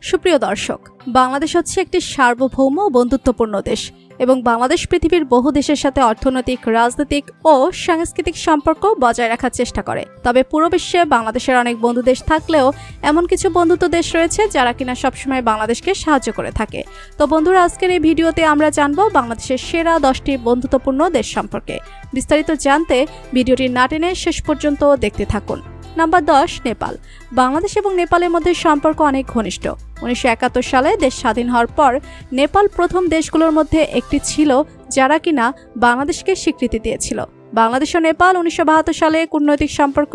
সুপ্রিয় দর্শক, বাংলাদেশ হচ্ছে একটি সার্বভৌম বন্ধুত্বপূর্ণ দেশ এবং বাংলাদেশ পৃথিবীর বহু দেশের সাথে অর্থনৈতিক, রাজনৈতিক ও সাংস্কৃতিক সম্পর্ক বজায় রাখার চেষ্টা করে। তবে পুরো বিশ্বে বাংলাদেশের অনেক বন্ধু দেশ থাকলেও এমন কিছু বন্ধুত্ব দেশ রয়েছে যারা কিনা সবসময় বাংলাদেশকে সাহায্য করে থাকে। তো বন্ধুরা, আজকের এই ভিডিওতে আমরা জানবো বাংলাদেশের সেরা 10টি বন্ধুত্বপূর্ণ দেশ সম্পর্কে। বিস্তারিত জানতে ভিডিওটি না টেনে শেষ পর্যন্ত দেখতে থাকুন। নাম্বার 10, নেপাল। বাংলাদেশ এবং নেপালের মধ্যে সম্পর্ক অনেক ঘনিষ্ঠ। 1971 সালে দেশ স্বাধীন হওয়ার পর নেপাল প্রথম দেশগুলোর মধ্যে একটি ছিল যারা কিনা বাংলাদেশকে স্বীকৃতি দিয়েছিল। বাংলাদেশ ও নেপাল 1972 সালে কূটনৈতিক সম্পর্ক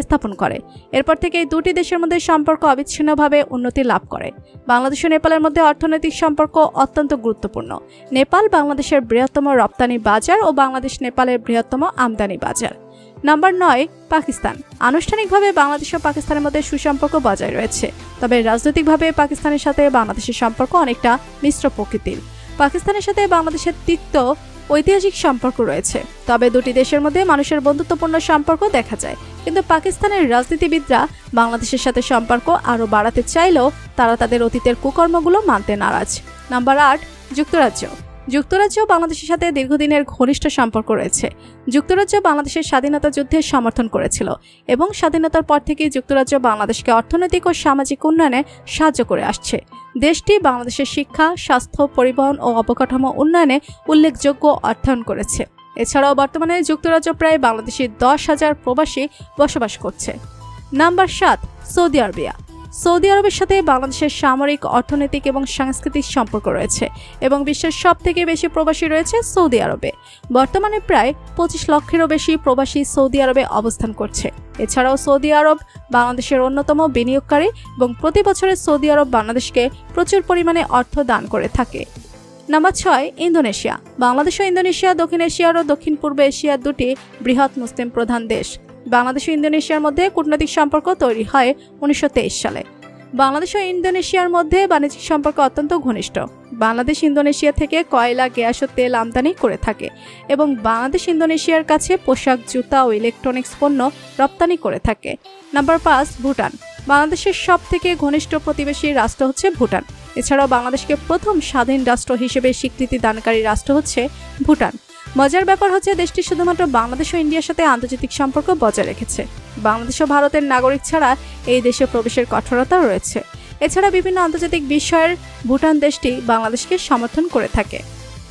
স্থাপন করে। এরপর থেকে এই দুটি দেশের মধ্যে সম্পর্ক অবিচ্ছিন্নভাবে উন্নতি লাভ করে। বাংলাদেশ ও নেপালের মধ্যে অর্থনৈতিক সম্পর্ক অত্যন্ত গুরুত্বপূর্ণ। নেপাল বাংলাদেশের বৃহত্তম রপ্তানি বাজার ও বাংলাদেশ নেপালের বৃহত্তম আমদানি বাজার। নাম্বার 9, পাকিস্তান। আনুষ্ঠানিকভাবে বাংলাদেশ ও পাকিস্তানের মধ্যে সুসম্পর্ক বজায় রয়েছে, তবে রাজনৈতিকভাবে পাকিস্তানের সাথে বাংলাদেশের সম্পর্ক অনেকটা মিশ্র প্রকৃতির। পাকিস্তানের সাথে বাংলাদেশের তিক্ত ঐতিহাসিক সম্পর্ক রয়েছে, তবে দুটি দেশের মধ্যে মানুষের বন্ধুত্বপূর্ণ সম্পর্ক দেখা যায়। কিন্তু পাকিস্তানের রাজনীতিবিদরা বাংলাদেশের সাথে সম্পর্ক আরও বাড়াতে চাইলেও তারা তাদের অতীতের কুকর্মগুলো মানতে নারাজ। নাম্বার 8, যুক্তরাজ্য। যুক্তরাজ্য বাংলাদেশের সাথে দীর্ঘদিনের ঘনিষ্ঠ সম্পর্ক রয়েছে। যুক্তরাজ্য বাংলাদেশের স্বাধীনতা যুদ্ধে সমর্থন করেছিল এবং স্বাধীনতার পর থেকে যুক্তরাজ্য বাংলাদেশকে অর্থনৈতিক ও সামাজিক উন্নয়নে সাহায্য করে আসছে। দেশটি বাংলাদেশের শিক্ষা, স্বাস্থ্য, পরিবহন ও অবকাঠামো উন্নয়নে উল্লেখযোগ্য অর্থায়ন করেছে। এছাড়াও বর্তমানে যুক্তরাজ্য প্রায় বাংলাদেশি 10,000 প্রবাসী বসবাস করছে। Number 7, Saudi Arabia. সৌদি আরবের সাথে বাংলাদেশের সামরিক, অর্থনৈতিক এবং সাংস্কৃতিক সম্পর্ক রয়েছে এবং বিশ্বের সবথেকে বেশি প্রবাসী রয়েছে সৌদি আরবে। বর্তমানে প্রায় 25 লক্ষেরও বেশি প্রবাসী সৌদি আরবে অবস্থান করছে। এছাড়াও সৌদি আরব বাংলাদেশের অন্যতম বিনিয়োগকারী এবং প্রতি বছরে সৌদি আরব বাংলাদেশকে প্রচুর পরিমাণে অর্থ দান করে থাকে। Number 6, Indonesia. বাংলাদেশ ও ইন্দোনেশিয়া দক্ষিণ এশিয়ার ও দক্ষিণ পূর্ব এশিয়ার দুটি বৃহৎ মুসলিম প্রধান দেশ। বাংলাদেশ ও ইন্দোনেশিয়ার মধ্যে কূটনৈতিক সম্পর্ক তৈরি হয় 1923 সালে। বাংলাদেশ ও ইন্দোনেশিয়ার মধ্যে বাণিজ্যিক সম্পর্ক অত্যন্ত ঘনিষ্ঠ। বাংলাদেশ ইন্দোনেশিয়া থেকে কয়লা, গ্যাস ও তেল আমদানি করে থাকে এবং বাংলাদেশ ইন্দোনেশিয়ার কাছে পোশাক, জুতা ও ইলেকট্রনিক্স পণ্য রপ্তানি করে থাকে। নাম্বার 5, ভুটান। বাংলাদেশের সবথেকে ঘনিষ্ঠ প্রতিবেশী রাষ্ট্র হচ্ছে ভুটান। এছাড়াও বাংলাদেশকে প্রথম স্বাধীন রাষ্ট্র হিসেবে স্বীকৃতি দানকারী রাষ্ট্র হচ্ছে ভুটান। মজার ব্যাপার হচ্ছে দেশটি শুধুমাত্র বাংলাদেশ ও ইন্ডিয়ার সাথে আন্তর্জাতিক সম্পর্ক বজায় রেখেছে। বাংলাদেশ ও ভারতের নাগরিক ছাড়া এই দেশে প্রবেশের কঠোরতা রয়েছে। এছাড়া বিভিন্ন আন্তর্জাতিক বিষয়ের ভুটান দেশটি বাংলাদেশকে সমর্থন করে থাকে।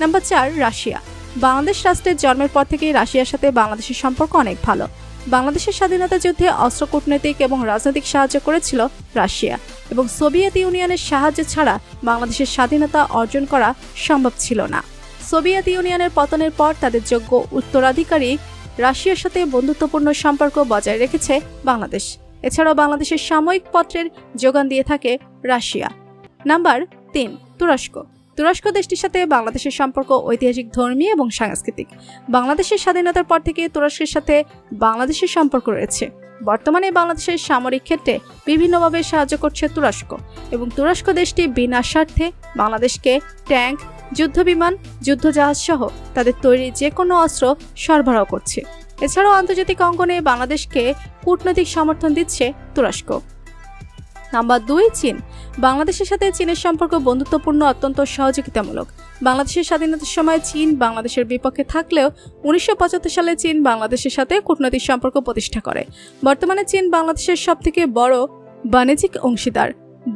Number 4, Russia. বাংলাদেশ রাষ্ট্রের জন্মের পর থেকেই রাশিয়ার সাথে বাংলাদেশের সম্পর্ক অনেক ভালো। বাংলাদেশের স্বাধীনতা যুদ্ধে অস্ত্র, কূটনৈতিক এবং রাজনৈতিক সাহায্য করেছিল রাশিয়া এবং সোভিয়েত ইউনিয়নের সাহায্য ছাড়া বাংলাদেশের স্বাধীনতা অর্জন করা সম্ভব ছিল না। সোভিয়েত ইউনিয়নের পতনের পর তাদের যোগ্য উত্তরাধিকারী রাশিয়ার সাথে বন্ধুত্বপূর্ণ সম্পর্ক বজায় রেখেছে বাংলাদেশ। এছাড়াও বাংলাদেশের সাময়িক পত্রের যোগান দিয়ে থাকে রাশিয়া। নাম্বার 3, তুরস্ক। তুরস্ক দেশটির সাথে বাংলাদেশের সম্পর্ক ঐতিহাসিক, ধর্মীয় এবং সাংস্কৃতিক। বাংলাদেশের স্বাধীনতার পর থেকে তুরস্কের সাথে বাংলাদেশের সম্পর্ক রয়েছে। বর্তমানে বাংলাদেশের সামরিক ক্ষেত্রে বিভিন্নভাবে সাহায্য করছে তুরস্ক এবং তুরস্ক দেশটি বিনা স্বার্থে বাংলাদেশকে ট্যাঙ্ক, যুদ্ধবিমান, যুদ্ধজাহাজ সহ তাদের তৈরি যে কোনো অস্ত্র সরবরাহ করছে। এছাড়াও আন্তর্জাতিক অঙ্গনে বাংলাদেশকে কূটনৈতিক সমর্থন দিচ্ছে তুরস্ক। নাম্বার 2, চীন। বাংলাদেশের সাথে চীনের সম্পর্ক বন্ধুত্বপূর্ণ, অত্যন্ত সহযোগিতামূলক। বাংলাদেশের স্বাধীনতার সময় চীন বাংলাদেশের বিপক্ষে থাকলেও 1975 সালে চীন বাংলাদেশের সাথে কূটনৈতিক সম্পর্ক প্রতিষ্ঠা করে। বর্তমানে চীন বাংলাদেশের সবথেকে বড় বাণিজ্যিক অংশীদার।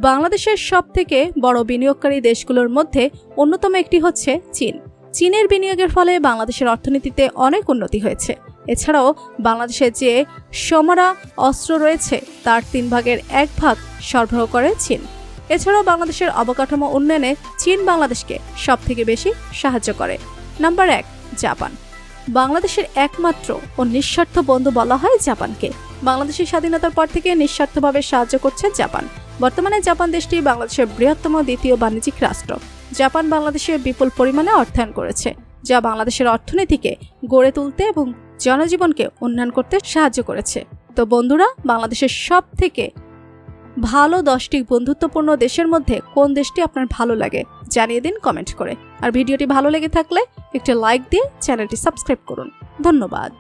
বাংলাদেশের সবথেকে বড় বিনিয়োগকারী দেশগুলোর মধ্যে অন্যতম একটি হচ্ছে চীন। চীনের বিনিয়োগের ফলে বাংলাদেশের অর্থনীতিতে অনেক উন্নতি হয়েছে। এছাড়াও বাংলাদেশে যে সমরা অস্ত্র রয়েছে তার 3 ভাগের 1 ভাগ সরবরাহ করে চীন। এছাড়াও বাংলাদেশের অবকাঠামো উন্নয়নে চীন বাংলাদেশকে সবথেকে বেশি সাহায্য করে। Number 1, Japan. বাংলাদেশের একমাত্র ও নিঃস্বার্থ বন্ধু বলা হয় জাপানকে। বাংলাদেশের স্বাধীনতার পর থেকে নিঃস্বার্থভাবে সাহায্য করছে জাপান। বর্তমানে জাপান দেশটি বাংলাদেশের বৃহত্তম দ্বিতীয় বাণিজ্যিক রাষ্ট্র। জাপান বাংলাদেশে বিপুল পরিমাণে অর্থায়ন করেছে, যা বাংলাদেশের অর্থনীতিকে গড়ে তুলতে এবং জনজীবনকে উন্নয়ন করতে সাহায্য করেছে। তো বন্ধুরা, বাংলাদেশের সবথেকে ভালো 10টি বন্ধুত্বপূর্ণ দেশের মধ্যে কোন দেশটি আপনার ভালো লাগে জানিয়ে দিন কমেন্ট করে। আর ভিডিওটি ভালো লেগে থাকলে একটি লাইক দিয়ে চ্যানেলটি সাবস্ক্রাইব করুন। ধন্যবাদ।